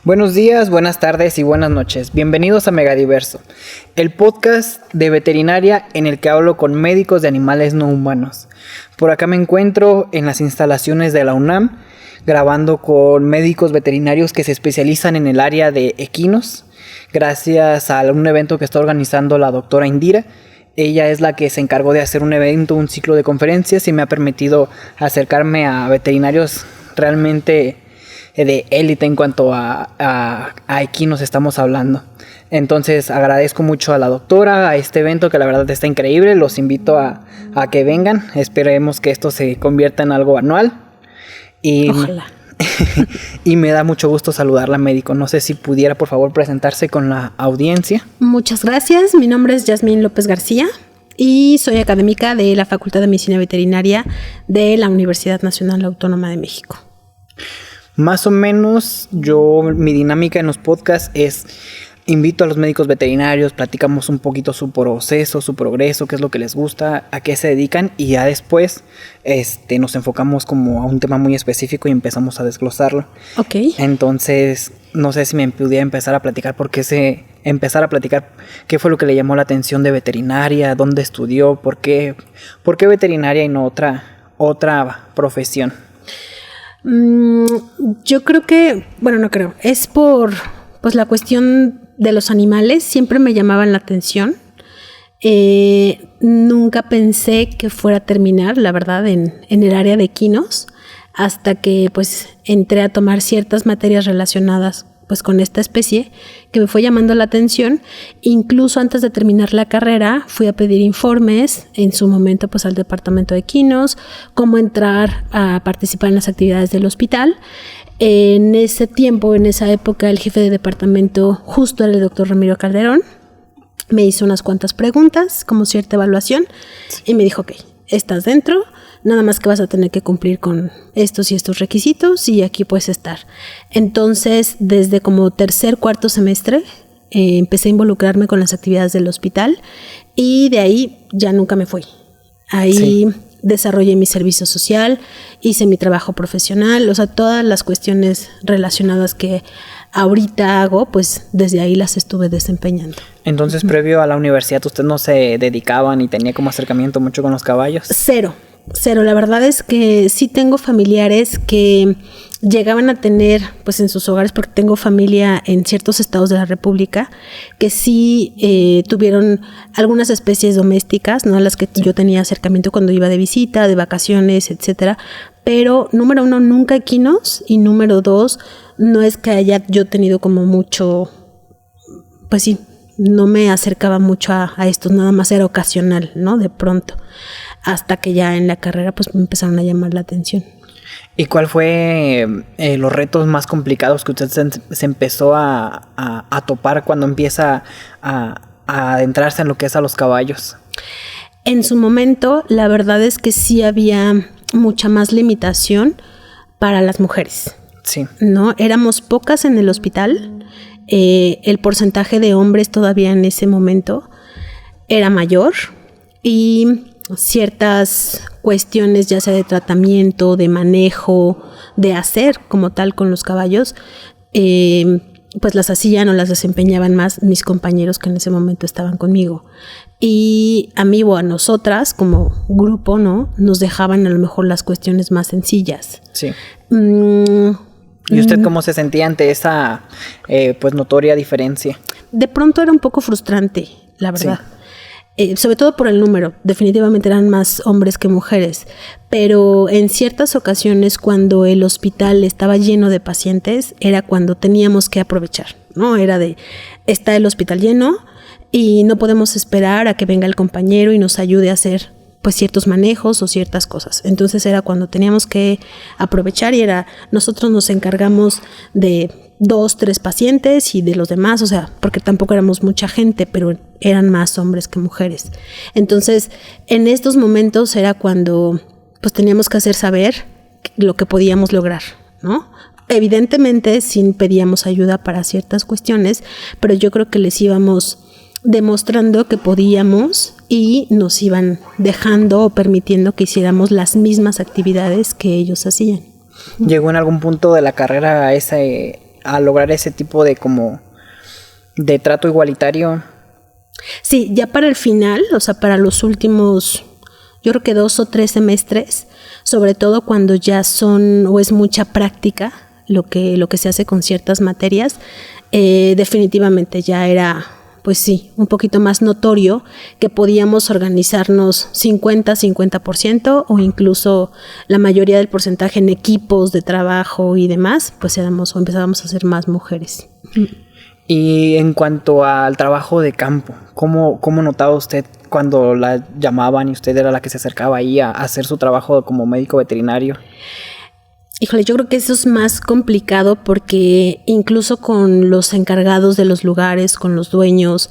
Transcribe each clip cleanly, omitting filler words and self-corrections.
Buenos días, buenas tardes y buenas noches. Bienvenidos a Megadiverso, el podcast de veterinaria en el que hablo con médicos de animales no humanos. Por acá me encuentro en las instalaciones de la UNAM, grabando con médicos veterinarios que se especializan en el área de equinos, gracias a un evento que está organizando la doctora Indira. Ella es la que se encargó de hacer un evento, un ciclo de conferencias, y me ha permitido acercarme a veterinarios realmente de élite en cuanto a equinos estamos hablando. Entonces agradezco mucho a la doctora, a este evento que la verdad está increíble. Los invito a que vengan. Esperemos que esto se convierta en algo anual. Ojalá. Y me da mucho gusto saludarla, médico. No sé si pudiera por favor presentarse con la audiencia. Muchas gracias. Mi nombre es Yasmín López García y soy académica de la Facultad de Medicina Veterinaria de la Universidad Nacional Autónoma de México. Más o menos mi dinámica en los podcasts es: invito a los médicos veterinarios, platicamos un poquito su proceso, su progreso, qué es lo que les gusta, a qué se dedican, y ya después nos enfocamos como a un tema muy específico y empezamos a desglosarlo. Ok. Entonces, no sé si me pudiera empezar a platicar qué fue lo que le llamó la atención de veterinaria, dónde estudió, por qué veterinaria y no otra profesión. Yo creo que, es por la cuestión de los animales, siempre me llamaban la atención. Nunca pensé que fuera a terminar, la verdad, en el área de equinos, hasta que pues entré a tomar ciertas materias relacionadas pues con esta especie que me fue llamando la atención. Incluso antes de terminar la carrera fui a pedir informes en su momento pues al departamento de equinos, cómo entrar a participar en las actividades del hospital. En ese tiempo, en esa época, el jefe de departamento justo era el doctor Ramiro Calderón. Me hizo unas cuantas preguntas, como cierta evaluación, y me dijo: ok, estás dentro, nada más que vas a tener que cumplir con estos y estos requisitos y aquí puedes estar. Entonces, desde como tercer, cuarto semestre, empecé a involucrarme con las actividades del hospital y de ahí ya nunca me fui. Ahí desarrollé mi servicio social, hice mi trabajo profesional, o sea, todas las cuestiones relacionadas que ahorita hago, pues desde ahí las estuve desempeñando. Entonces, previo a la universidad, ¿usted no se dedicaba ni tenía como acercamiento mucho con los caballos? Cero. La verdad es que sí tengo familiares que llegaban a tener pues en sus hogares, porque tengo familia en ciertos estados de la República que sí tuvieron algunas especies domésticas, ¿no? A las que yo tenía acercamiento cuando iba de visita, de vacaciones, etcétera. Pero número uno, nunca equinos, y número dos, no es que haya yo tenido como mucho, pues sí, no me acercaba mucho a esto, nada más era ocasional, ¿no? De pronto, hasta que ya en la carrera pues me empezaron a llamar la atención. ¿Y cuál fue los retos más complicados que usted se empezó a topar cuando empieza a adentrarse en lo que es a los caballos? En su momento, la verdad es que sí había mucha más limitación para las mujeres. Sí. ¿No? Éramos pocas en el hospital. El porcentaje de hombres todavía en ese momento era mayor, y ciertas cuestiones, ya sea de tratamiento, de manejo, de hacer como tal con los caballos, pues las hacían o las desempeñaban más mis compañeros que en ese momento estaban conmigo. Y a mí o a nosotras como grupo, ¿no? Nos dejaban a lo mejor las cuestiones más sencillas. Sí. ¿Y usted cómo se sentía ante esa pues notoria diferencia? De pronto era un poco frustrante, la verdad. Sí. Sobre todo por el número, definitivamente eran más hombres que mujeres, pero en ciertas ocasiones cuando el hospital estaba lleno de pacientes era cuando teníamos que aprovechar, ¿no? Era está el hospital lleno y no podemos esperar a que venga el compañero y nos ayude a hacer pues ciertos manejos o ciertas cosas. Entonces era cuando teníamos que aprovechar, y nosotros nos encargamos de 2, 3 pacientes y de los demás, o sea, porque tampoco éramos mucha gente, pero eran más hombres que mujeres. Entonces, en estos momentos era cuando pues teníamos que hacer saber lo que podíamos lograr, ¿no? Evidentemente, sí pedíamos ayuda para ciertas cuestiones, pero yo creo que les íbamos demostrando que podíamos y nos iban dejando o permitiendo que hiciéramos las mismas actividades que ellos hacían. ¿Llegó en algún punto de la carrera a a lograr ese tipo de como de trato igualitario? Sí, ya para el final, o sea, para los últimos, yo creo que 2 o 3 semestres, sobre todo cuando ya son o es mucha práctica lo que se hace con ciertas materias, definitivamente ya era, pues sí, un poquito más notorio que podíamos organizarnos 50% o incluso la mayoría del porcentaje en equipos de trabajo y demás, pues éramos o empezábamos a ser más mujeres. Y en cuanto al trabajo de campo, ¿cómo notaba usted cuando la llamaban y usted era la que se acercaba ahí a hacer su trabajo como médico veterinario? Híjole, yo creo que eso es más complicado porque incluso con los encargados de los lugares, con los dueños,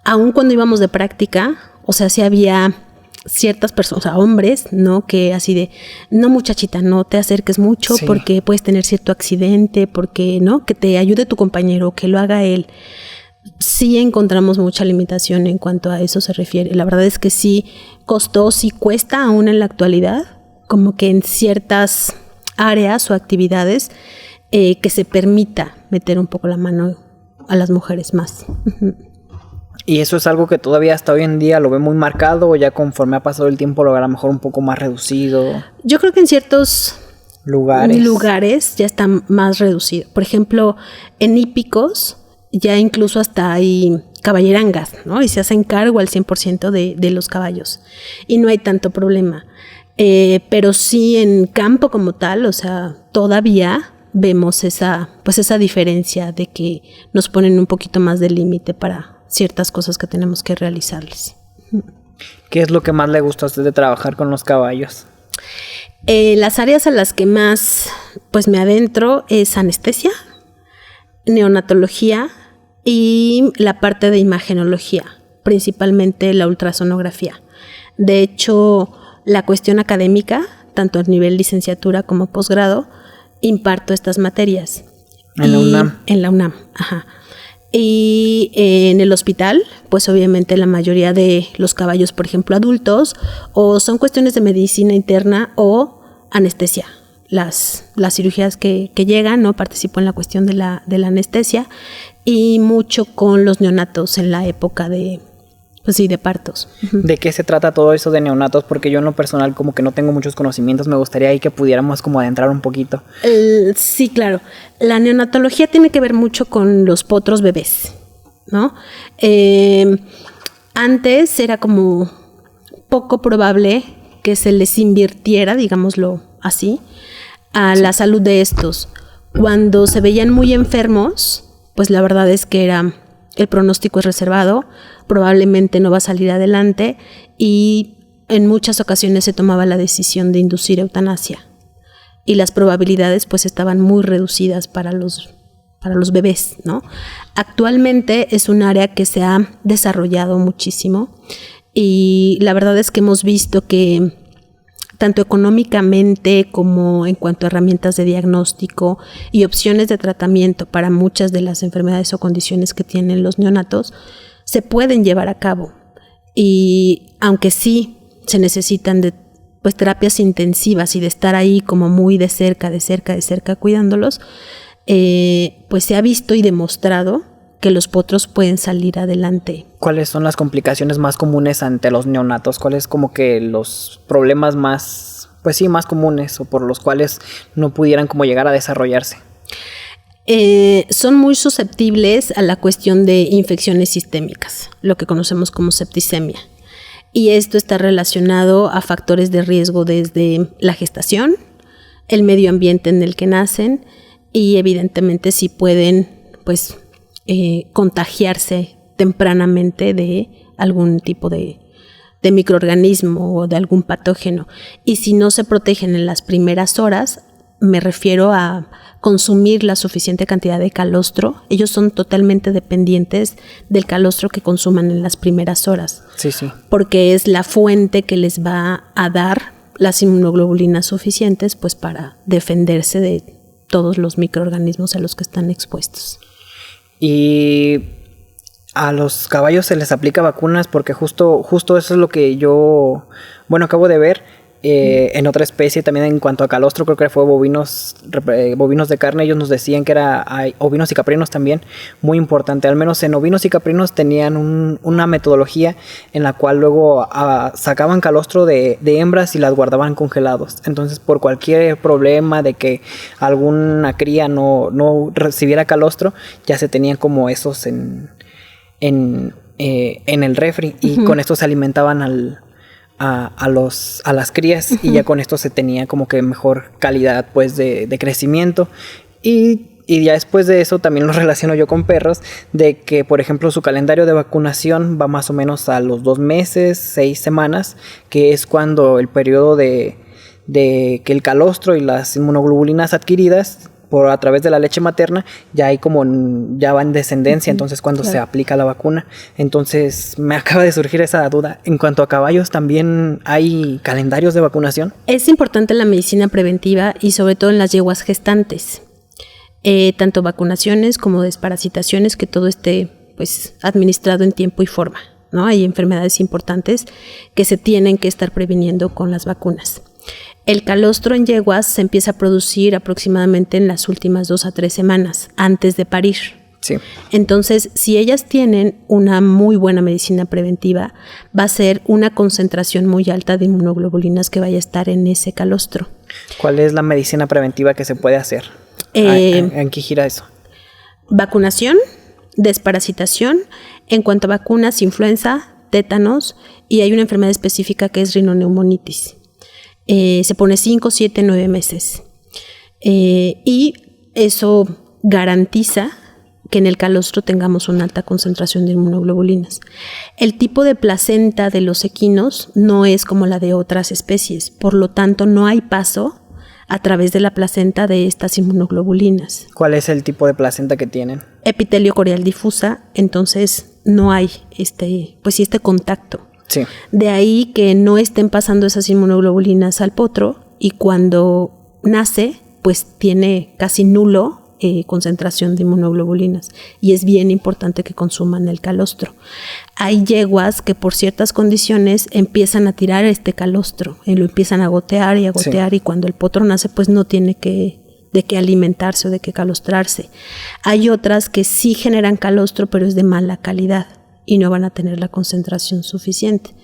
aun cuando íbamos de práctica, o sea, sí había ciertas personas, o sea, hombres, ¿no? Que así de, no muchachita, no te acerques mucho Sí. porque puedes tener cierto accidente, porque, ¿no? Que te ayude tu compañero, que lo haga él. Sí encontramos mucha limitación en cuanto a eso se refiere. La verdad es que sí costó, sí cuesta aún en la actualidad, como que en ciertas áreas o actividades que se permita meter un poco la mano a las mujeres más. ¿Y eso es algo que todavía hasta hoy en día lo ve muy marcado o ya conforme ha pasado el tiempo lo ve a lo mejor un poco más reducido? Yo creo que en ciertos lugares ya está más reducido. Por ejemplo, en hípicos ya incluso hasta hay caballerangas, ¿no? Y se hacen cargo al 100% de los caballos. Y no hay tanto problema. Pero sí en campo como tal, o sea, todavía vemos esa diferencia de que nos ponen un poquito más de límite para ciertas cosas que tenemos que realizarles. ¿Qué es lo que más le gusta a usted de trabajar con los caballos? Las áreas a las que más pues me adentro es anestesia, neonatología y la parte de imagenología, principalmente la ultrasonografía. De hecho, la cuestión académica, tanto a nivel licenciatura como posgrado, imparto estas materias. ¿En la UNAM? En la UNAM, ajá. Y en el hospital, pues obviamente la mayoría de los caballos, por ejemplo, adultos, o son cuestiones de medicina interna o anestesia. Las cirugías que llegan, ¿no? Participo en la cuestión de la anestesia y mucho con los neonatos en la época de partos. ¿De qué se trata todo eso de neonatos? Porque yo en lo personal como que no tengo muchos conocimientos, me gustaría ahí que pudiéramos como adentrar un poquito. Sí, claro. La neonatología tiene que ver mucho con los potros bebés, ¿no? Antes era como poco probable que se les invirtiera, digámoslo así, a la salud de estos. Cuando se veían muy enfermos, pues la verdad es que el pronóstico es reservado, probablemente no va a salir adelante y en muchas ocasiones se tomaba la decisión de inducir eutanasia y las probabilidades pues estaban muy reducidas para los bebés, ¿no? Actualmente es un área que se ha desarrollado muchísimo y la verdad es que hemos visto que tanto económicamente como en cuanto a herramientas de diagnóstico y opciones de tratamiento para muchas de las enfermedades o condiciones que tienen los neonatos, se pueden llevar a cabo. Y aunque sí se necesitan de terapias intensivas y de estar ahí como muy de cerca cuidándolos, pues se ha visto y demostrado que los potros pueden salir adelante. ¿Cuáles son las complicaciones más comunes ante los neonatos? ¿Cuáles como que los problemas más comunes o por los cuales no pudieran como llegar a desarrollarse? Son muy susceptibles a la cuestión de infecciones sistémicas, lo que conocemos como septicemia. Y esto está relacionado a factores de riesgo desde la gestación, el medio ambiente en el que nacen y evidentemente si pueden contagiarse tempranamente de algún tipo de microorganismo o de algún patógeno. Y si no se protegen en las primeras horas, me refiero a consumir la suficiente cantidad de calostro. Ellos son totalmente dependientes del calostro que consuman en las primeras horas. Sí, sí. Porque es la fuente que les va a dar las inmunoglobulinas suficientes pues para defenderse de todos los microorganismos a los que están expuestos. Y a los caballos se les aplica vacunas porque justo eso es lo que yo, acabo de ver. En otra especie también en cuanto a calostro, creo que fue bovinos de carne, ellos nos decían que hay ovinos y caprinos también, muy importante. Al menos en ovinos y caprinos tenían una metodología en la cual luego sacaban calostro de hembras y las guardaban congelados. Entonces, por cualquier problema de que alguna cría no recibiera calostro, ya se tenían como esos en el refri, y con esto se alimentaban a las crías, y ya con esto se tenía como que mejor calidad pues de crecimiento. Y ya después de eso también lo relaciono yo con perros, de que por ejemplo su calendario de vacunación va más o menos a los 2 meses, 6 semanas, que es cuando el periodo de que el calostro y las inmunoglobulinas adquiridas a través de la leche materna ya va en descendencia, entonces cuando se aplica la vacuna. Entonces me acaba de surgir esa duda. En cuanto a caballos, ¿también hay calendarios de vacunación? Es importante la medicina preventiva y sobre todo en las yeguas gestantes. Tanto vacunaciones como desparasitaciones, que todo esté pues administrado en tiempo y forma, ¿no? Hay enfermedades importantes que se tienen que estar previniendo con las vacunas. El calostro en yeguas se empieza a producir aproximadamente en las últimas 2 a 3 semanas antes de parir. Sí. Entonces, si ellas tienen una muy buena medicina preventiva, va a ser una concentración muy alta de inmunoglobulinas que vaya a estar en ese calostro. ¿Cuál es la medicina preventiva que se puede hacer? ¿En qué gira eso? Vacunación, desparasitación. En cuanto a vacunas, influenza, tétanos, y hay una enfermedad específica que es rinoneumonitis. Se pone 5, 7, 9 meses. Y eso garantiza que en el calostro tengamos una alta concentración de inmunoglobulinas. El tipo de placenta de los equinos no es como la de otras especies, por lo tanto no hay paso a través de la placenta de estas inmunoglobulinas. ¿Cuál es el tipo de placenta que tienen? Epitelio corial difusa, entonces no hay este contacto. Sí. De ahí que no estén pasando esas inmunoglobulinas al potro, y cuando nace pues tiene casi nulo concentración de inmunoglobulinas, y es bien importante que consuman el calostro. Hay yeguas que por ciertas condiciones empiezan a tirar este calostro y lo empiezan a gotear y a gotear, sí. Y cuando el potro nace pues no tiene de qué alimentarse o de qué calostrarse. Hay otras que sí generan calostro, pero es de mala calidad y no van a tener la concentración suficiente.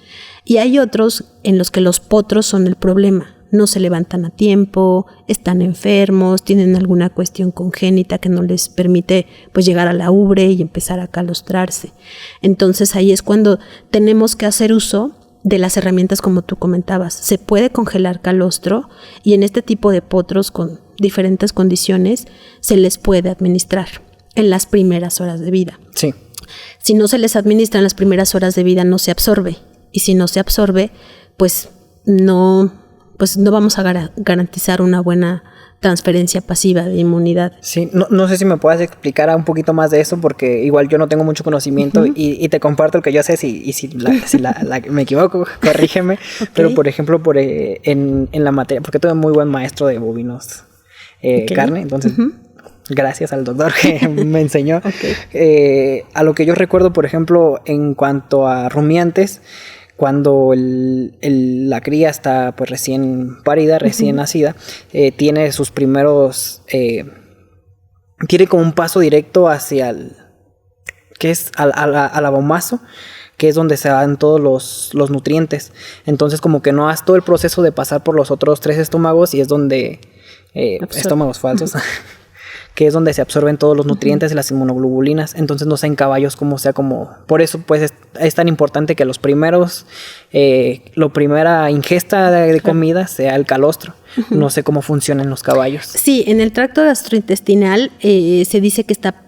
Y hay otros en los que los potros son el problema. No se levantan a tiempo, están enfermos, tienen alguna cuestión congénita que no les permite pues llegar a la ubre y empezar a calostrarse. Entonces ahí es cuando tenemos que hacer uso de las herramientas como tú comentabas. Se puede congelar calostro, y en este tipo de potros con diferentes condiciones se les puede administrar en las primeras horas de vida. Sí. Si no se les administra en las primeras horas de vida, no se absorbe. Y si no se absorbe, pues no vamos a garantizar una buena transferencia pasiva de inmunidad. Sí, no sé si me puedes explicar un poquito más de eso, porque igual yo no tengo mucho conocimiento, y te comparto el que yo sé, y si me equivoco, corrígeme. Okay. Pero por ejemplo, en la materia, porque tuve muy buen maestro de bovinos carne, entonces... Gracias al doctor que me enseñó. Okay. A lo que yo recuerdo, por ejemplo, en cuanto a rumiantes, cuando la cría está pues recién parida, recién nacida, tiene sus primeros... tiene como un paso directo hacia al abomazo, que es donde se dan todos los nutrientes. Entonces como que no hace todo el proceso de pasar por los otros 3 estómagos, y es donde... estómagos falsos... que es donde se absorben todos los nutrientes de las inmunoglobulinas. Entonces no sé en caballos cómo sea, como... Por eso pues es tan importante que la primera ingesta de comida sea el calostro. No sé cómo funciona en los caballos. Sí, en el tracto gastrointestinal se dice que está,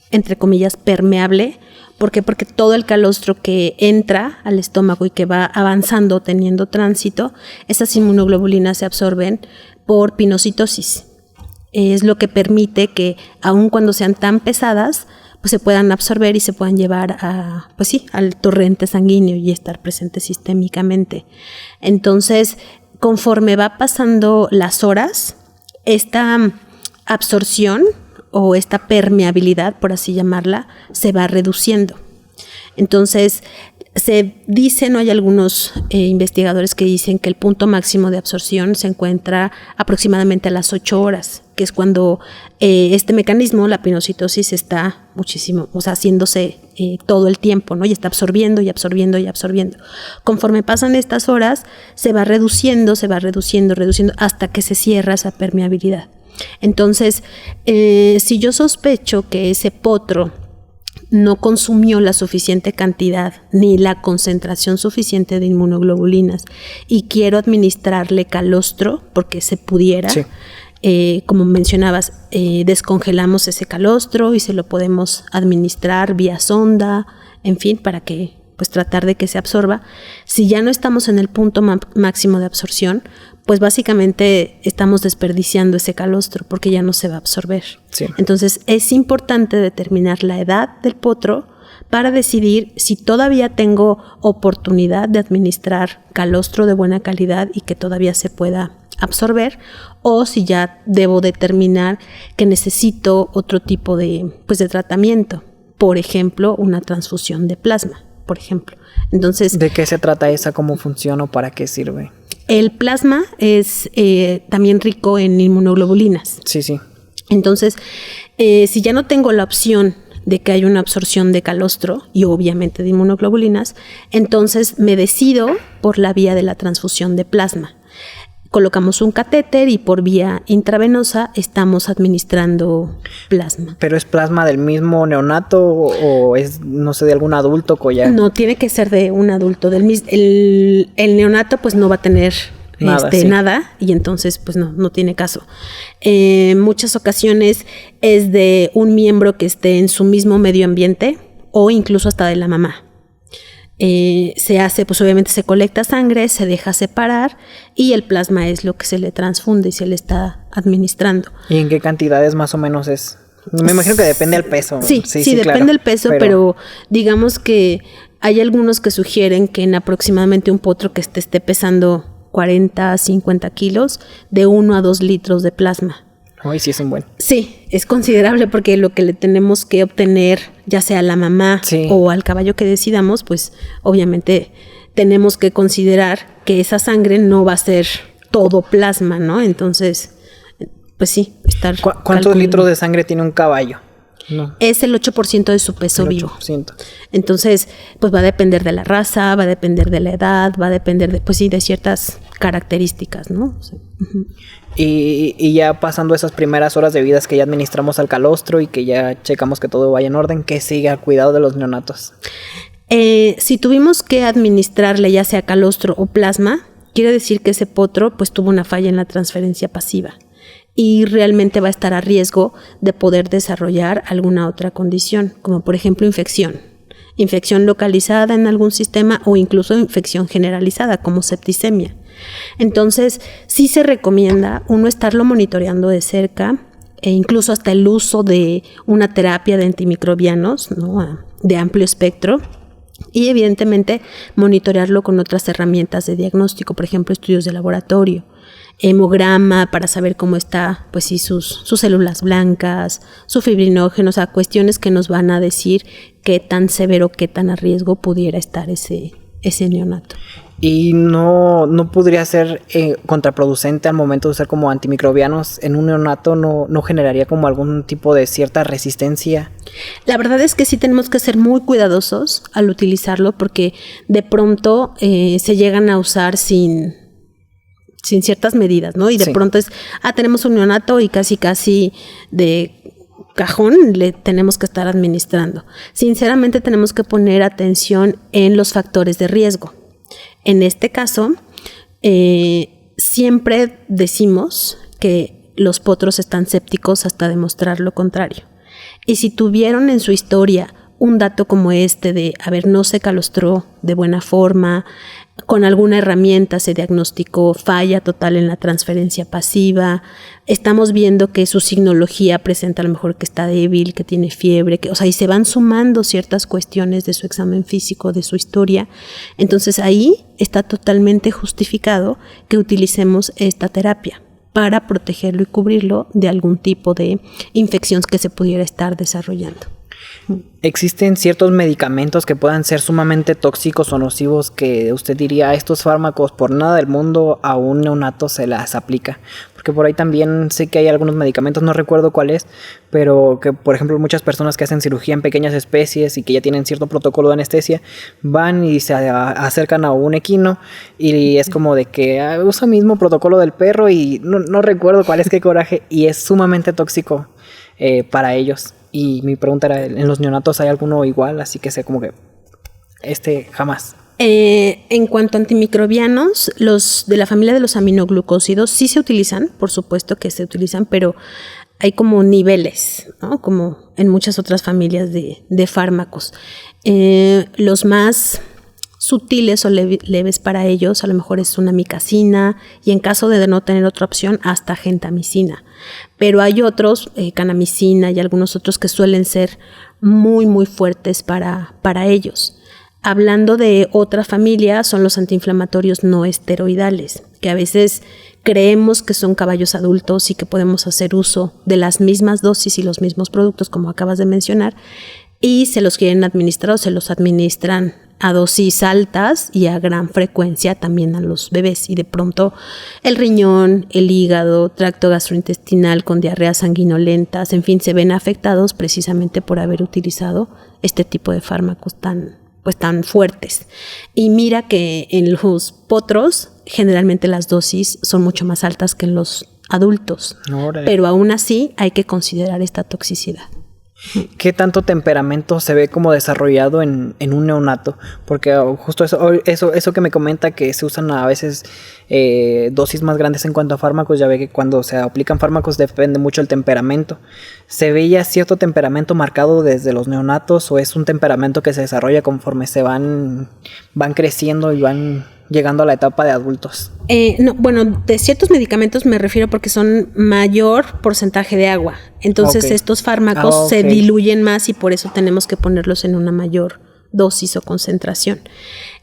entre comillas, permeable. ¿Por qué? Porque todo el calostro que entra al estómago y que va avanzando, teniendo tránsito, esas inmunoglobulinas se absorben por pinocitosis. Es lo que permite que, aun cuando sean tan pesadas, pues se puedan absorber y se puedan llevar al torrente sanguíneo y estar presente sistémicamente. Entonces, conforme va pasando las horas, esta absorción o esta permeabilidad, por así llamarla, se va reduciendo. Entonces, Se dice, no hay algunos investigadores que dicen que el punto máximo de absorción se encuentra aproximadamente a las 8 horas, que es cuando este mecanismo, la pinocitosis, está muchísimo, o sea, haciéndose todo el tiempo, ¿no? Y está absorbiendo y absorbiendo y absorbiendo. Conforme pasan estas horas, se va reduciendo hasta que se cierra esa permeabilidad. Entonces, si yo sospecho que ese potro no consumió la suficiente cantidad ni la concentración suficiente de inmunoglobulinas y quiero administrarle calostro, porque se pudiera, sí. Como mencionabas, descongelamos ese calostro y se lo podemos administrar vía sonda, en fin, para que pues tratar de que se absorba. Si ya no estamos en el punto máximo de absorción, pues básicamente estamos desperdiciando ese calostro porque ya no se va a absorber. Sí. Entonces es importante determinar la edad del potro para decidir si todavía tengo oportunidad de administrar calostro de buena calidad y que todavía se pueda absorber, o si ya debo determinar que necesito otro tipo de tratamiento, por ejemplo, una transfusión de plasma, por ejemplo. Entonces, ¿de qué se trata esa? ¿Cómo funciona o para qué sirve? El plasma es también rico en inmunoglobulinas. Sí, sí. Entonces, si ya no tengo la opción de que haya una absorción de calostro y obviamente de inmunoglobulinas, entonces me decido por la vía de la transfusión de plasma. Colocamos un catéter y por vía intravenosa estamos administrando plasma. ¿Pero es plasma del mismo neonato o es, no sé, de algún adulto que ya? No, tiene que ser de un adulto. El neonato pues no va a tener nada y entonces pues no tiene caso. En muchas ocasiones es de un miembro que esté en su mismo medio ambiente o incluso hasta de la mamá. Se hace, pues obviamente se colecta sangre, se deja separar y el plasma es lo que se le transfunde y se le está administrando. ¿Y en qué cantidades más o menos es? Me imagino que depende del peso. Sí, depende claro, del peso, pero digamos que hay algunos que sugieren que en aproximadamente un potro que esté pesando 40 a 50 kilos, de 1 a 2 litros de plasma. Ay, sí es un buen. Sí, es considerable porque lo que le tenemos que obtener, ya sea a la mamá o al caballo que decidamos, pues obviamente tenemos que considerar que esa sangre no va a ser todo plasma, ¿no? Entonces, pues sí, estar ¿Cuántos litros de sangre tiene un caballo? No. Es el 8% de su peso vivo. Entonces, pues va a depender de la raza, va a depender de la edad, va a depender de, pues sí, de ciertas características, ¿no? O sea, y ya pasando esas primeras horas de vida que ya administramos al calostro y que ya checamos que todo vaya en orden, ¿qué sigue al cuidado de los neonatos? Si tuvimos que administrarle ya sea calostro o plasma, quiere decir que ese potro pues tuvo una falla en la transferencia pasiva y realmente va a estar a riesgo de poder desarrollar alguna otra condición, como por ejemplo infección localizada en algún sistema o incluso infección generalizada como septicemia. Entonces, sí se recomienda uno estarlo monitoreando de cerca e incluso hasta el uso de una terapia de antimicrobianos, ¿no?, de amplio espectro, y evidentemente monitorearlo con otras herramientas de diagnóstico, por ejemplo, estudios de laboratorio, hemograma para saber cómo está, pues sí, sus células blancas, su fibrinógeno, o sea, cuestiones que nos van a decir qué tan severo, qué tan a riesgo pudiera estar ese neonato. ¿Y no podría ser contraproducente al momento de usar como antimicrobianos en un neonato? ¿No generaría como algún tipo de cierta resistencia? La verdad es que sí tenemos que ser muy cuidadosos al utilizarlo porque de pronto se llegan a usar sin ciertas medidas, ¿no? Y de pronto tenemos un neonato y casi de cajón le tenemos que estar administrando. Sinceramente tenemos que poner atención en los factores de riesgo. En este caso, siempre decimos que los potros están sépticos hasta demostrar lo contrario. Y si tuvieron en su historia un dato como este de, no se calostró de buena forma, con alguna herramienta se diagnosticó falla total en la transferencia pasiva, estamos viendo que su signología presenta a lo mejor que está débil, que tiene fiebre, y se van sumando ciertas cuestiones de su examen físico, de su historia, entonces ahí está totalmente justificado que utilicemos esta terapia para protegerlo y cubrirlo de algún tipo de infección que se pudiera estar desarrollando. ¿Existen ciertos medicamentos que puedan ser sumamente tóxicos o nocivos que usted diría estos fármacos por nada del mundo a un neonato se las aplica? Porque por ahí también sé que hay algunos medicamentos, no recuerdo cuál es, pero que por ejemplo muchas personas que hacen cirugía en pequeñas especies y que ya tienen cierto protocolo de anestesia van y se acercan a un equino y es como de que usa el mismo protocolo del perro y no recuerdo cuál es, qué coraje, y es sumamente tóxico para ellos. Y mi pregunta era, ¿en los neonatos hay alguno igual? Así que sé como que jamás. En cuanto a antimicrobianos, los de la familia de los aminoglucósidos sí se utilizan, por supuesto que se utilizan, pero hay como niveles, ¿no? Como en muchas otras familias de fármacos. Los más sutiles o leves para ellos a lo mejor es una amicacina y en caso de no tener otra opción hasta gentamicina, pero hay otros, canamicina y algunos otros que suelen ser muy muy fuertes para ellos. Hablando de otra familia son los antiinflamatorios no esteroidales, que a veces creemos que son caballos adultos y que podemos hacer uso de las mismas dosis y los mismos productos como acabas de mencionar y se los quieren administrar o se los administran a dosis altas y a gran frecuencia también a los bebés y de pronto el riñón, el hígado, tracto gastrointestinal con diarreas sanguinolentas, en fin, se ven afectados precisamente por haber utilizado este tipo de fármacos tan fuertes. Y mira que en los potros generalmente las dosis son mucho más altas que en los adultos, pero aún así hay que considerar esta toxicidad. ¿Qué tanto temperamento se ve como desarrollado en un neonato? Porque justo eso que me comenta que se usan a veces dosis más grandes en cuanto a fármacos, ya ve que cuando se aplican fármacos depende mucho el temperamento. ¿Se ve ya cierto temperamento marcado desde los neonatos o es un temperamento que se desarrolla conforme se van creciendo y van llegando a la etapa de adultos? No, bueno, de ciertos medicamentos me refiero porque son mayor porcentaje de agua. Entonces estos fármacos se diluyen más y por eso tenemos que ponerlos en una mayor dosis o concentración.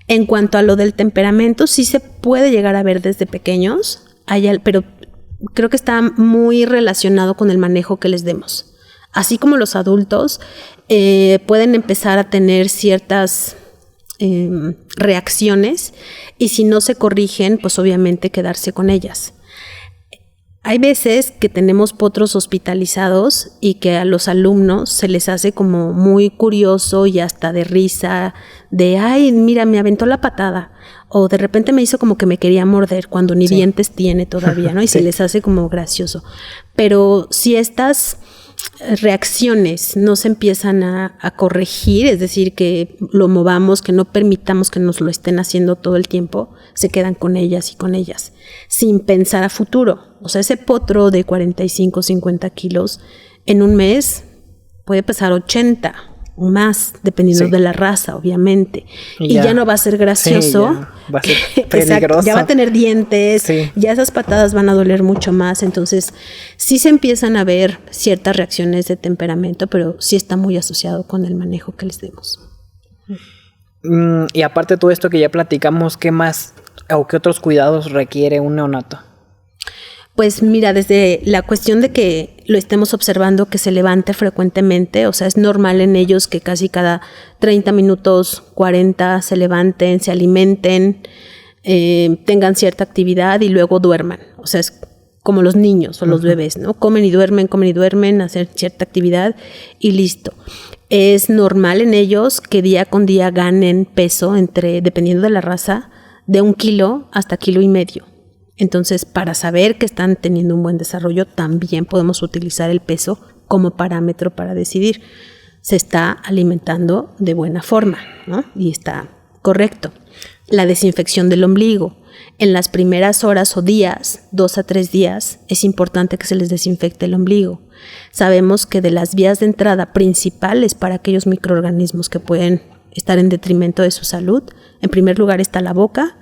En cuanto a lo del temperamento, sí se puede llegar a ver desde pequeños, pero creo que está muy relacionado con el manejo que les demos. Así como los adultos pueden empezar a tener ciertas reacciones y si no se corrigen, pues obviamente quedarse con ellas. Hay veces que tenemos potros hospitalizados y que a los alumnos se les hace como muy curioso y hasta de risa, de ay, mira, me aventó la patada, o de repente me hizo como que me quería morder cuando ni dientes tiene todavía, ¿no? Y se les hace como gracioso. Pero si estas reacciones no se empiezan a corregir, es decir, que lo movamos, que no permitamos que nos lo estén haciendo todo el tiempo, se quedan con ellas y con ellas, sin pensar a futuro. O sea, ese potro de 45, 50 kilos, en un mes puede pesar 80 o más, dependiendo de la raza, obviamente. Y ya no va a ser gracioso. Sí, ya va a ser peligroso. Exacto, ya va a tener dientes, ya esas patadas van a doler mucho más. Entonces, sí se empiezan a ver ciertas reacciones de temperamento, pero sí está muy asociado con el manejo que les demos. Y aparte de todo esto que ya platicamos, ¿qué más o qué otros cuidados requiere un neonato? Pues mira, desde la cuestión de que lo estemos observando que se levante frecuentemente, o sea, es normal en ellos que casi cada 30 minutos, 40 se levanten, se alimenten, tengan cierta actividad y luego duerman. O sea, es como los niños o los bebés, ¿no? Comen y duermen, hacer cierta actividad y listo. Es normal en ellos que día con día ganen peso dependiendo de la raza, de 1 kilo hasta 1,5 kilos. Entonces, para saber que están teniendo un buen desarrollo, también podemos utilizar el peso como parámetro para decidir. Se está alimentando de buena forma, ¿no? Y está correcto. La desinfección del ombligo. En las primeras horas o días, 2 a 3 días, es importante que se les desinfecte el ombligo. Sabemos que de las vías de entrada principales para aquellos microorganismos que pueden estar en detrimento de su salud, en primer lugar está la boca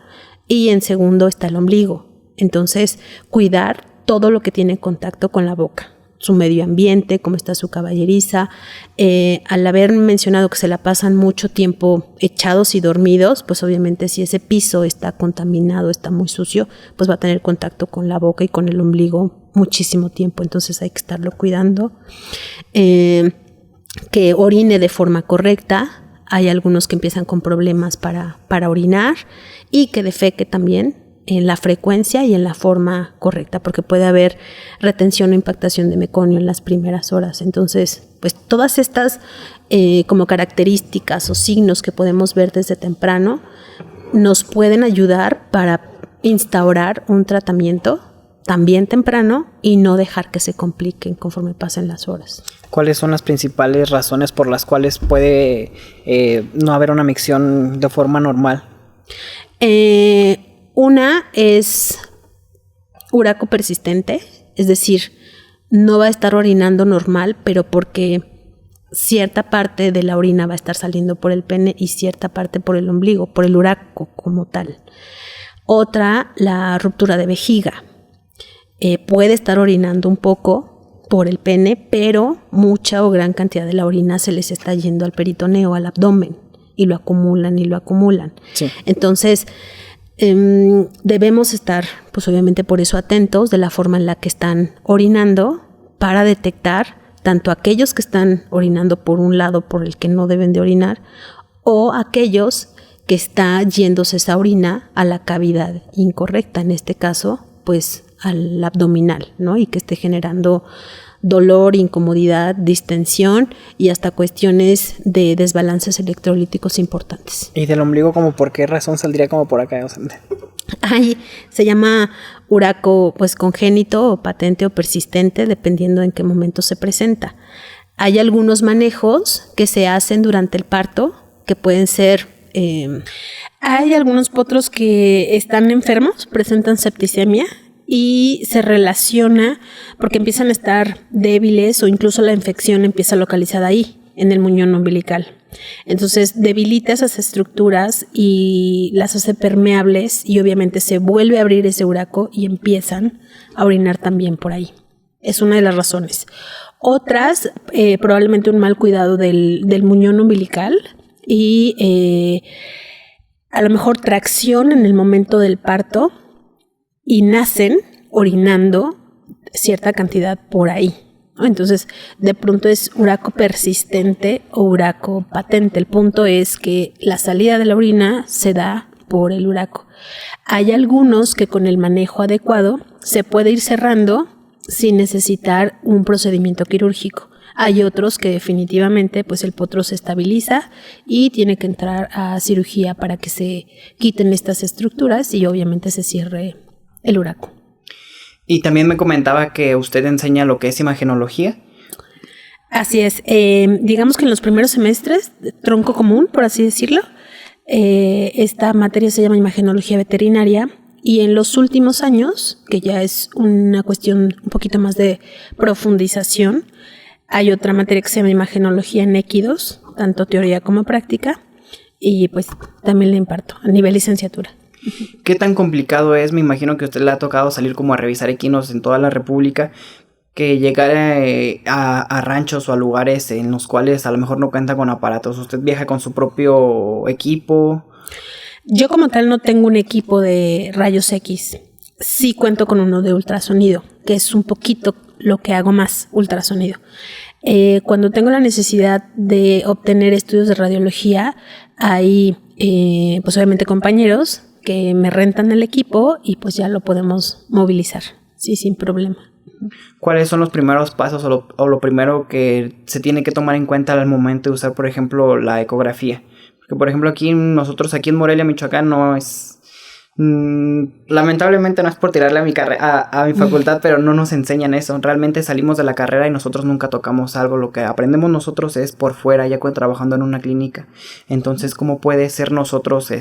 y en segundo está el ombligo. Entonces, cuidar todo lo que tiene contacto con la boca, su medio ambiente, cómo está su caballeriza. Al haber mencionado que se la pasan mucho tiempo echados y dormidos, pues obviamente si ese piso está contaminado, está muy sucio, pues va a tener contacto con la boca y con el ombligo muchísimo tiempo. Entonces hay que estarlo cuidando. que orine de forma correcta. Hay algunos que empiezan con problemas para orinar y que defeque también en la frecuencia y en la forma correcta, porque puede haber retención o impactación de meconio en las primeras horas. Entonces, pues todas estas como características o signos que podemos ver desde temprano nos pueden ayudar para instaurar un tratamiento también temprano y no dejar que se compliquen conforme pasen las horas. ¿Cuáles son las principales razones por las cuales puede no haber una micción de forma normal? Una es uraco persistente, es decir, no va a estar orinando normal, pero porque cierta parte de la orina va a estar saliendo por el pene y cierta parte por el ombligo, por el uraco como tal. Otra, la ruptura de vejiga. Puede estar orinando un poco por el pene, pero mucha o gran cantidad de la orina se les está yendo al peritoneo, al abdomen, y lo acumulan y lo acumulan. Sí. Entonces, debemos estar, pues obviamente por eso, atentos de la forma en la que están orinando para detectar tanto aquellos que están orinando por un lado por el que no deben de orinar o aquellos que está yéndose esa orina a la cavidad incorrecta, en este caso, pues al abdominal, ¿no? Y que esté generando dolor, incomodidad, distensión y hasta cuestiones de desbalances electrolíticos importantes. ¿Y del ombligo como por qué razón saldría como por acá? Ahí se llama uraco pues congénito o patente o persistente, dependiendo en qué momento se presenta. Hay algunos manejos que se hacen durante el parto que pueden ser... hay algunos potros que están enfermos, presentan septicemia y se relaciona porque empiezan a estar débiles o incluso la infección empieza localizada ahí, en el muñón umbilical. Entonces debilita esas estructuras y las hace permeables y obviamente se vuelve a abrir ese uraco y empiezan a orinar también por ahí. Es una de las razones. Otras, probablemente un mal cuidado del muñón umbilical y a lo mejor tracción en el momento del parto y nacen orinando cierta cantidad por ahí, ¿no? Entonces, de pronto es uraco persistente o uraco patente. El punto es que la salida de la orina se da por el uraco. Hay algunos que con el manejo adecuado se puede ir cerrando sin necesitar un procedimiento quirúrgico. Hay otros que definitivamente pues el potro se estabiliza y tiene que entrar a cirugía para que se quiten estas estructuras y obviamente se cierre el uraco. Y también me comentaba que usted enseña lo que es imagenología. Así es. Digamos que en los primeros semestres, tronco común, por así decirlo, esta materia se llama imagenología veterinaria. Y en los últimos años, que ya es una cuestión un poquito más de profundización, hay otra materia que se llama imagenología en equidos, tanto teoría como práctica, y pues también la imparto a nivel licenciatura. ¿Qué tan complicado es? Me imagino que a usted le ha tocado salir como a revisar equinos en toda la República, que llegar a ranchos o a lugares en los cuales a lo mejor no cuenta con aparatos. ¿Usted viaja con su propio equipo? Yo como tal no tengo un equipo de rayos X. Sí cuento con uno de ultrasonido, que es un poquito lo que hago más, ultrasonido. Cuando tengo la necesidad de obtener estudios de radiología, hay pues obviamente compañeros que me rentan el equipo y pues ya lo podemos movilizar, sí, sin problema. ¿Cuáles son los primeros pasos o lo primero que se tiene que tomar en cuenta al momento de usar, por ejemplo, la ecografía? Porque, por ejemplo, nosotros aquí en Morelia, Michoacán, no es... lamentablemente no es por tirarle a mi facultad, pero no nos enseñan eso. Realmente salimos de la carrera y nosotros nunca tocamos algo. Lo que aprendemos nosotros es por fuera, ya cuando trabajando en una clínica. Entonces, ¿cómo puede ser nosotros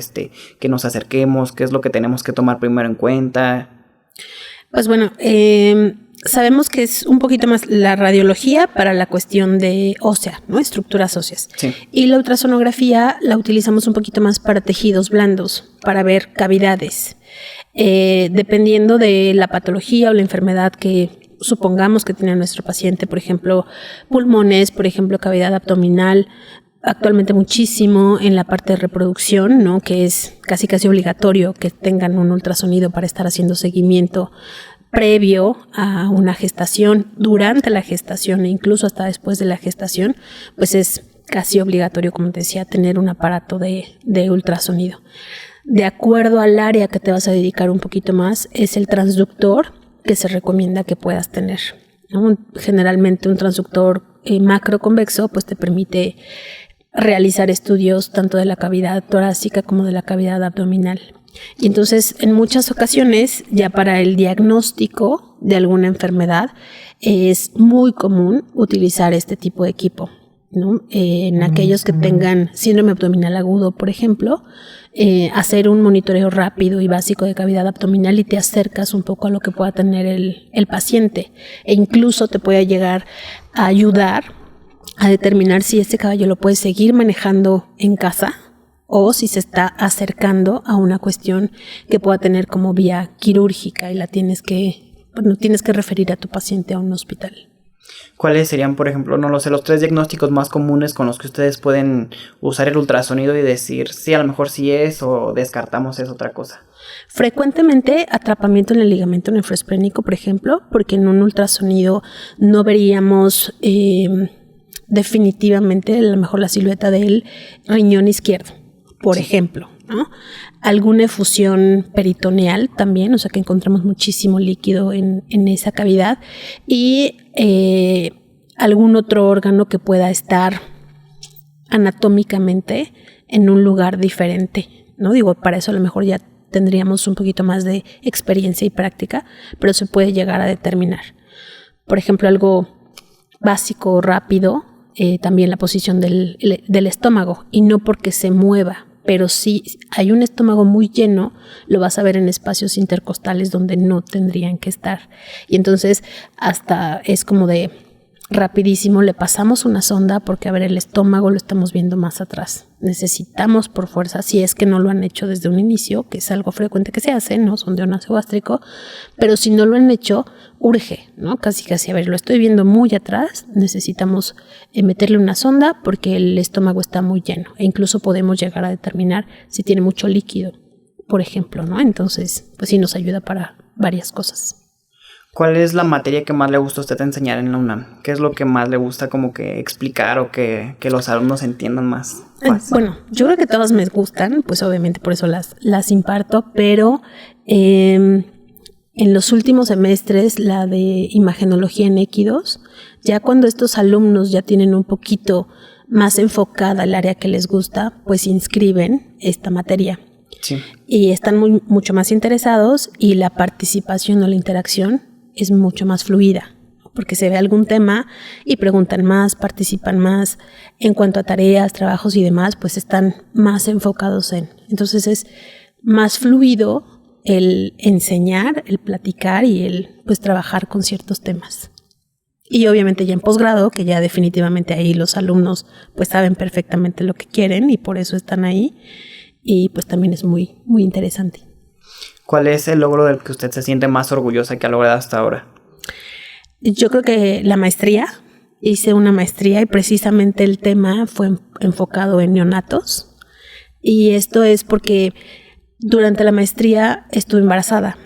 que nos acerquemos? ¿Qué es lo que tenemos que tomar primero en cuenta? Pues bueno, sabemos que es un poquito más la radiología para la cuestión de ósea, ¿no? Estructuras óseas. Sí. Y la ultrasonografía la utilizamos un poquito más para tejidos blandos, para ver cavidades. Dependiendo de la patología o la enfermedad que supongamos que tiene nuestro paciente, por ejemplo, pulmones, por ejemplo, cavidad abdominal, actualmente muchísimo en la parte de reproducción, ¿no? Que es casi obligatorio que tengan un ultrasonido para estar haciendo seguimiento previo a una gestación, durante la gestación e incluso hasta después de la gestación, pues es casi obligatorio, como te decía, tener un aparato de ultrasonido. De acuerdo al área que te vas a dedicar un poquito más, es el transductor que se recomienda que puedas tener, ¿no? Generalmente un transductor macroconvexo pues te permite realizar estudios tanto de la cavidad torácica como de la cavidad abdominal. Y entonces en muchas ocasiones ya para el diagnóstico de alguna enfermedad es muy común utilizar este tipo de equipo, ¿no? En aquellos que tengan síndrome abdominal agudo, por ejemplo, hacer un monitoreo rápido y básico de cavidad abdominal y te acercas un poco a lo que pueda tener el paciente e incluso te puede llegar a ayudar a determinar si este caballo lo puedes seguir manejando en casa o si se está acercando a una cuestión que pueda tener como vía quirúrgica y tienes que referir a tu paciente a un hospital. ¿Cuáles serían, por ejemplo, no lo sé, los 3 diagnósticos más comunes con los que ustedes pueden usar el ultrasonido y decir sí, a lo mejor sí es o descartamos es otra cosa? Frecuentemente atrapamiento en el ligamento nefroesplénico, por ejemplo, porque en un ultrasonido no veríamos definitivamente a lo mejor la silueta del riñón izquierdo, por ejemplo, ¿no? Alguna efusión peritoneal también, o sea que encontramos muchísimo líquido en esa cavidad y algún otro órgano que pueda estar anatómicamente en un lugar diferente, ¿no? Digo, para eso a lo mejor ya tendríamos un poquito más de experiencia y práctica, pero se puede llegar a determinar. Por ejemplo, algo básico, rápido, también la posición del estómago, y no porque se mueva, pero si hay un estómago muy lleno, lo vas a ver en espacios intercostales donde no tendrían que estar. Y entonces hasta es como de rapidísimo, le pasamos una sonda porque, a ver, el estómago lo estamos viendo más atrás. Necesitamos por fuerza, si es que no lo han hecho desde un inicio, que es algo frecuente que se hace, ¿no? Sondeo nasogástrico, pero si no lo han hecho, urge, ¿no? Casi, a ver, lo estoy viendo muy atrás, necesitamos meterle una sonda porque el estómago está muy lleno e incluso podemos llegar a determinar si tiene mucho líquido, por ejemplo, ¿no? Entonces, pues sí nos ayuda para varias cosas. ¿Cuál es la materia que más le gusta a usted enseñar en la UNAM? ¿Qué es lo que más le gusta como que explicar o que los alumnos entiendan más fácil? Bueno, yo creo que todas me gustan, pues obviamente por eso las imparto, pero en los últimos semestres la de imagenología en equidos, ya cuando estos alumnos ya tienen un poquito más enfocada el área que les gusta, pues inscriben esta materia. Sí. Y están mucho más interesados y la participación o la interacción es mucho más fluida, porque se ve algún tema y preguntan más, participan más. En cuanto a tareas, trabajos y demás, pues están más enfocados en. Entonces es más fluido el enseñar, el platicar y el pues trabajar con ciertos temas. Y obviamente ya en posgrado, que ya definitivamente ahí los alumnos pues saben perfectamente lo que quieren y por eso están ahí. Y pues también es muy, muy interesante. ¿Cuál es el logro del que usted se siente más orgullosa que ha logrado hasta ahora? Yo creo que la maestría. Hice una maestría y precisamente el tema fue enfocado en neonatos. Y esto es porque durante la maestría estuve embarazada.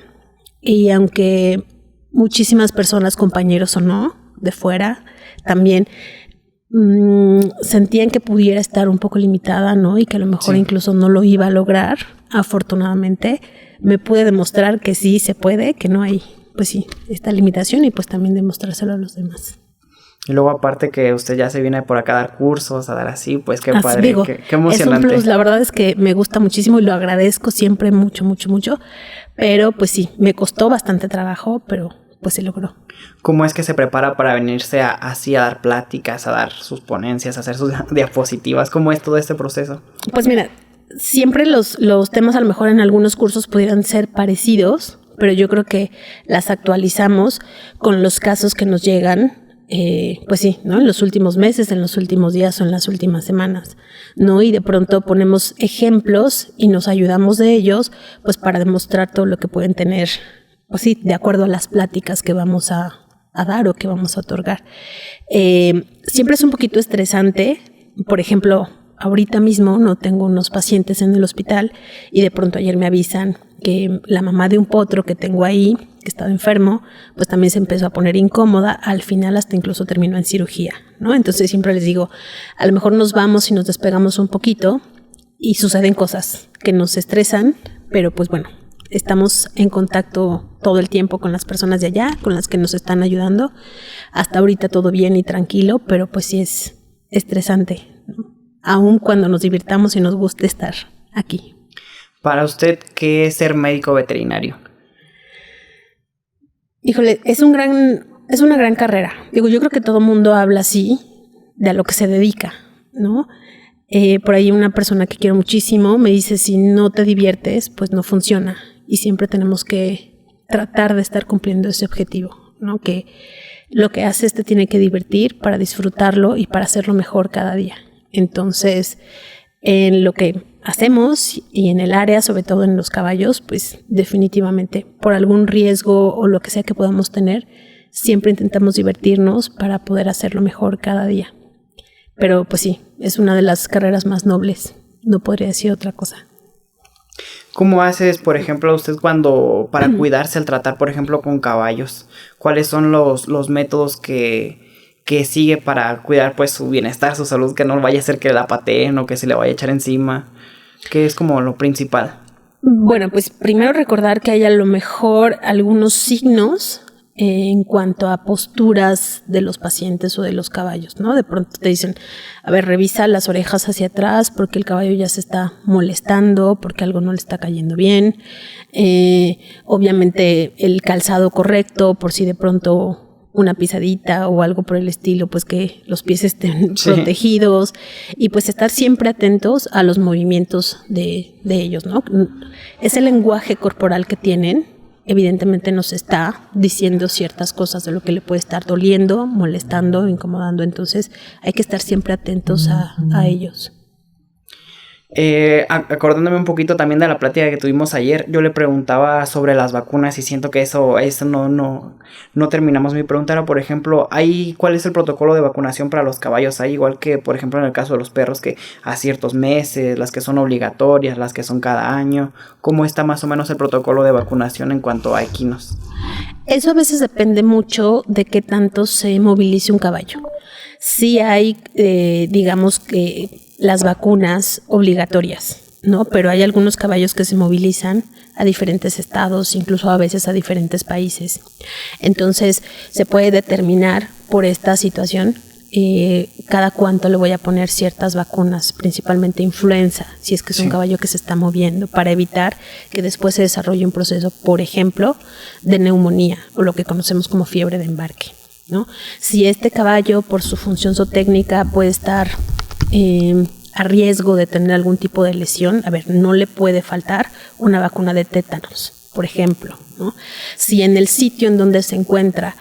Y aunque muchísimas personas, compañeros o no, de fuera, también sentían que pudiera estar un poco limitada, ¿no? Y que a lo mejor incluso no lo iba a lograr. Afortunadamente me pude demostrar que sí se puede, que no hay, pues sí, esta limitación y pues también demostrárselo a los demás. Y luego aparte que usted ya se viene por acá a dar cursos, a dar así, pues qué padre, digo, qué emocionante. Es un plus, la verdad es que me gusta muchísimo y lo agradezco siempre mucho, mucho, mucho, pero pues sí, me costó bastante trabajo, pero pues se logró. ¿Cómo es que se prepara para venirse así a dar pláticas, a dar sus ponencias, a hacer sus diapositivas? ¿Cómo es todo este proceso? Pues mira, siempre los temas a lo mejor en algunos cursos pudieran ser parecidos, pero yo creo que las actualizamos con los casos que nos llegan, pues sí, ¿no? En los últimos meses, en los últimos días o en las últimas semanas, ¿no? Y de pronto ponemos ejemplos y nos ayudamos de ellos, pues para demostrar todo lo que pueden tener, pues sí, de acuerdo a las pláticas que vamos a dar o que vamos a otorgar. Siempre es un poquito estresante, por ejemplo, ahorita mismo no tengo unos pacientes en el hospital y de pronto ayer me avisan que la mamá de un potro que tengo ahí, que estaba enfermo, pues también se empezó a poner incómoda, al final hasta incluso terminó en cirugía, ¿no? Entonces siempre les digo, a lo mejor nos vamos y nos despegamos un poquito y suceden cosas que nos estresan, pero pues bueno, estamos en contacto todo el tiempo con las personas de allá, con las que nos están ayudando. Hasta ahorita todo bien y tranquilo, pero pues sí es estresante, ¿no? Aun cuando nos divirtamos y nos guste estar aquí. Para usted, ¿qué es ser médico veterinario? Híjole, es una gran carrera. Digo, yo creo que todo mundo habla así de a lo que se dedica, ¿no? Por ahí una persona que quiero muchísimo me dice, si no te diviertes, pues no funciona. Y siempre tenemos que tratar de estar cumpliendo ese objetivo, ¿no? Que lo que haces te tiene que divertir para disfrutarlo y para hacerlo mejor cada día. Entonces, en lo que hacemos y en el área, sobre todo en los caballos, pues definitivamente por algún riesgo o lo que sea que podamos tener, siempre intentamos divertirnos para poder hacerlo mejor cada día. Pero pues sí, es una de las carreras más nobles, no podría decir otra cosa. ¿Cómo haces, por ejemplo, usted para cuidarse al tratar, por ejemplo, con caballos? ¿Cuáles son los métodos que sigue para cuidar pues su bienestar, su salud, que no vaya a ser que la pateen o que se le vaya a echar encima? ¿Qué es como lo principal? Bueno, pues primero recordar que hay a lo mejor algunos signos en cuanto a posturas de los pacientes o de los caballos, ¿no? De pronto te dicen, a ver, revisa las orejas hacia atrás porque el caballo ya se está molestando, porque algo no le está cayendo bien. Obviamente el calzado correcto, por si de pronto una pisadita o algo por el estilo, pues que los pies estén protegidos y pues estar siempre atentos a los movimientos de ellos, ¿no? Ese lenguaje corporal que tienen evidentemente nos está diciendo ciertas cosas de lo que le puede estar doliendo, molestando, incomodando. Entonces hay que estar siempre atentos a ellos. Acordándome un poquito también de la plática que tuvimos ayer, yo le preguntaba sobre las vacunas y siento que eso no terminamos. Mi pregunta era, por ejemplo, ¿cuál es el protocolo de vacunación para los caballos? Hay igual que, por ejemplo, en el caso de los perros, que a ciertos meses, las que son obligatorias, las que son cada año. ¿Cómo está más o menos el protocolo de vacunación en cuanto a equinos? Eso a veces depende mucho de qué tanto se movilice un caballo. Sí hay, digamos que las vacunas obligatorias, ¿no? Pero hay algunos caballos que se movilizan a diferentes estados, incluso a veces a diferentes países. Entonces, se puede determinar por esta situación cada cuánto le voy a poner ciertas vacunas, principalmente influenza, si es que es un caballo que se está moviendo, para evitar que después se desarrolle un proceso, por ejemplo, de neumonía o lo que conocemos como fiebre de embarque, ¿no? Si este caballo, por su función zootécnica, puede estar a riesgo de tener algún tipo de lesión, a ver, no le puede faltar una vacuna de tétanos, por ejemplo, ¿no? Si en el sitio en donde se encuentra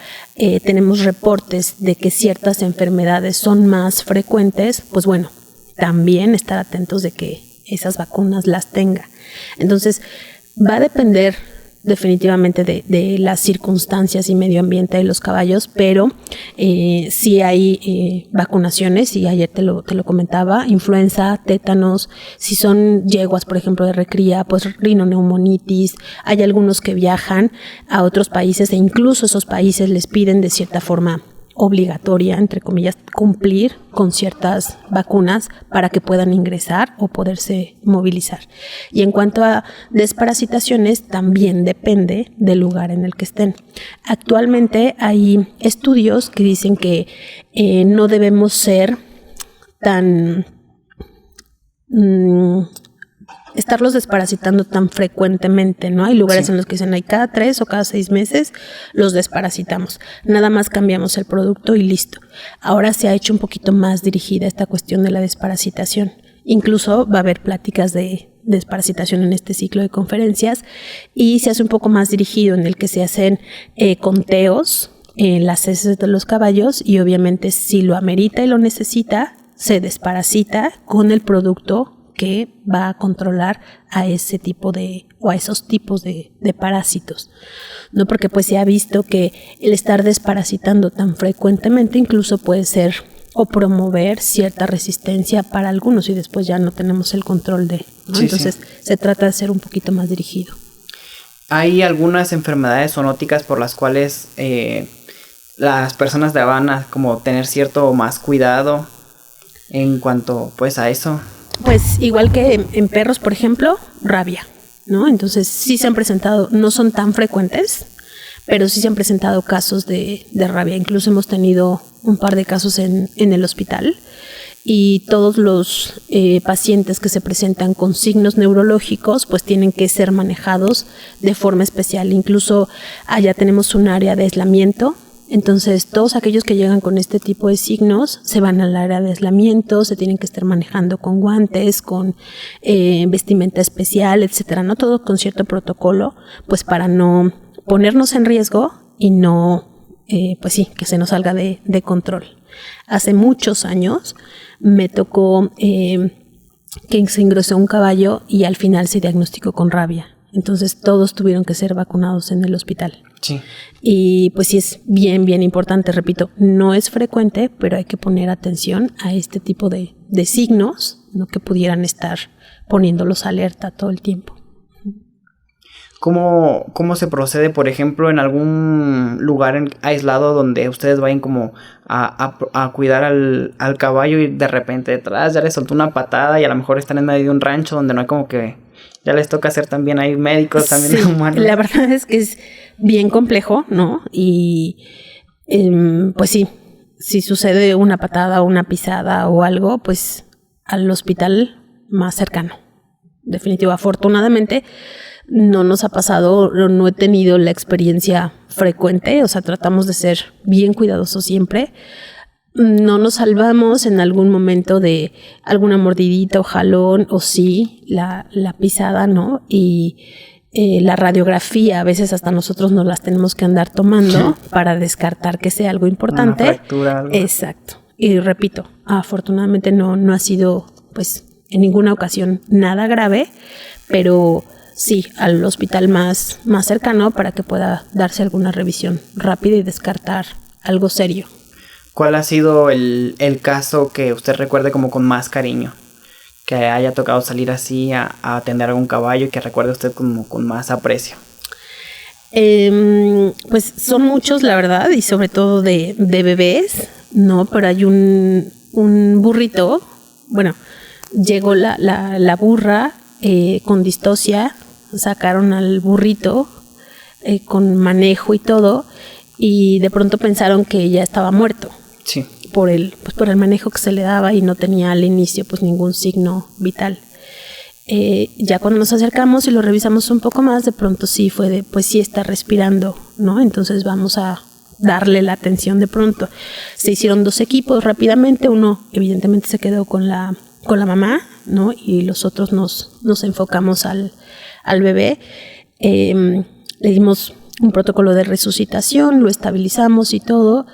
tenemos reportes de que ciertas enfermedades son más frecuentes, pues bueno, también estar atentos de que esas vacunas las tenga. Entonces, va a depender definitivamente de las circunstancias y medio ambiente de los caballos, pero sí hay vacunaciones, y ayer te lo comentaba, influenza, tétanos, si son yeguas, por ejemplo, de recría, pues rinoneumonitis. Hay algunos que viajan a otros países e incluso esos países les piden de cierta forma obligatoria, entre comillas, cumplir con ciertas vacunas para que puedan ingresar o poderse movilizar. Y en cuanto a desparasitaciones, también depende del lugar en el que estén. Actualmente hay estudios que dicen que no debemos ser tan estarlos desparasitando tan frecuentemente, ¿no? Hay lugares en los que dicen, hay cada 3 o cada 6 meses los desparasitamos. Nada más cambiamos el producto y listo. Ahora se ha hecho un poquito más dirigida esta cuestión de la desparasitación. Incluso va a haber pláticas de desparasitación en este ciclo de conferencias y se hace un poco más dirigido en el que se hacen conteos en las heces de los caballos y obviamente si lo amerita y lo necesita, se desparasita con el producto que va a controlar a ese tipo o a esos tipos de parásitos, ¿no? Porque pues se ha visto que el estar desparasitando tan frecuentemente incluso puede ser o promover cierta resistencia para algunos y después ya no tenemos el control de, ¿no? Sí, entonces se trata de ser un poquito más dirigido. Hay algunas enfermedades zoonóticas por las cuales las personas van a como tener cierto más cuidado en cuanto pues a eso. Pues igual que en perros, por ejemplo, rabia, ¿no? Entonces sí se han presentado, no son tan frecuentes, pero sí se han presentado casos de rabia. Incluso hemos tenido un par de casos en el hospital y todos los pacientes que se presentan con signos neurológicos pues tienen que ser manejados de forma especial. Incluso allá tenemos un área de aislamiento. Entonces, todos aquellos que llegan con este tipo de signos se van al área de aislamiento, se tienen que estar manejando con guantes, con vestimenta especial, etcétera, ¿no? Todo con cierto protocolo, pues para no ponernos en riesgo y no, pues sí, que se nos salga de control. Hace muchos años me tocó que se ingresó un caballo y al final se diagnosticó con rabia. Entonces, todos tuvieron que ser vacunados en el hospital. Sí. Y pues sí es bien, bien importante, repito, no es frecuente, pero hay que poner atención a este tipo de signos, ¿no? Que pudieran estar poniéndolos alerta todo el tiempo. ¿Cómo se procede, por ejemplo, en algún lugar aislado donde ustedes vayan como a cuidar al caballo y de repente detrás ya les soltó una patada y a lo mejor están en medio de un rancho donde no hay como que ya les toca hacer también, hay médicos también sí, humanos? La verdad es que es bien complejo, ¿no? Y pues sí, si sucede una patada o una pisada o algo, pues al hospital más cercano. Definitivo, afortunadamente no nos ha pasado, no he tenido la experiencia frecuente, o sea, tratamos de ser bien cuidadosos siempre. No nos salvamos en algún momento de alguna mordidita o jalón, o sí, la pisada, ¿no? Y la radiografía, a veces hasta nosotros nos las tenemos que andar tomando para descartar que sea algo importante. Una fractura, algo. Exacto. Y repito, afortunadamente no ha sido, pues, en ninguna ocasión nada grave, pero sí, al hospital más cercano para que pueda darse alguna revisión rápida y descartar algo serio. ¿Cuál ha sido el caso que usted recuerde como con más cariño? Que haya tocado salir así a atender a algún caballo y que recuerde usted como con más aprecio. Pues son muchos, la verdad, y sobre todo de bebés, ¿no? Pero hay un burrito, bueno, llegó la burra con distocia, sacaron al burrito con manejo y todo, y de pronto pensaron que ya estaba muerto. Sí. Por el manejo que se le daba y no tenía al inicio pues ningún signo vital. Ya cuando nos acercamos y lo revisamos un poco más, de pronto sí fue de, pues sí está respirando, ¿no? Entonces vamos a darle la atención de pronto. Se hicieron 2 equipos rápidamente, uno evidentemente se quedó con la mamá, ¿no? Y los otros nos enfocamos al bebé. Le dimos un protocolo de resucitación, lo estabilizamos y todo.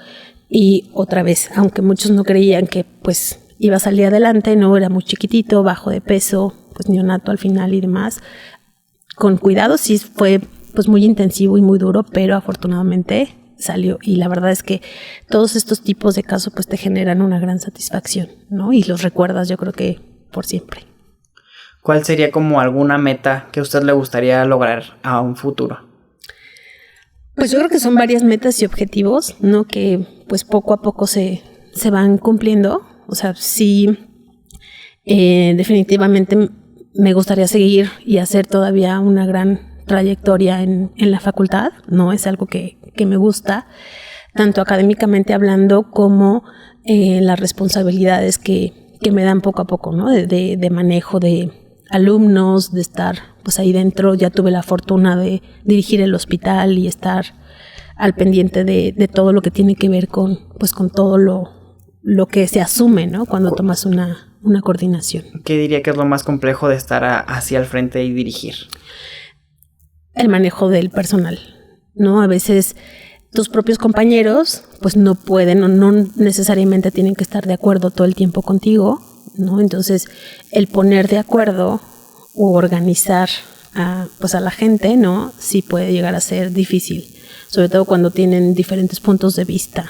Y otra vez, aunque muchos no creían que pues iba a salir adelante, no, era muy chiquitito, bajo de peso, pues neonato al final y demás. Con cuidado, sí fue pues muy intensivo y muy duro, pero afortunadamente salió. Y la verdad es que todos estos tipos de casos pues te generan una gran satisfacción, ¿no? Y los recuerdas, yo creo que por siempre. ¿Cuál sería como alguna meta que a usted le gustaría lograr a un futuro? Pues yo creo que son varias metas y objetivos, ¿no? Que pues poco a poco se van cumpliendo. O sea, sí, definitivamente me gustaría seguir y hacer todavía una gran trayectoria en la facultad, ¿no? Es algo que me gusta, tanto académicamente hablando como las responsabilidades que me dan poco a poco, ¿no? De manejo de alumnos, de estar pues ahí dentro. Ya tuve la fortuna de dirigir el hospital y estar al pendiente de todo lo que tiene que ver con todo lo que se asume, ¿no? Cuando tomas una coordinación. ¿Qué diría que es lo más complejo de estar hacia el frente y dirigir? El manejo del personal, ¿no? A veces tus propios compañeros pues no pueden o no necesariamente tienen que estar de acuerdo todo el tiempo contigo, ¿no? Entonces el poner de acuerdo o organizar a la gente, ¿no? Sí puede llegar a ser difícil, sobre todo cuando tienen diferentes puntos de vista.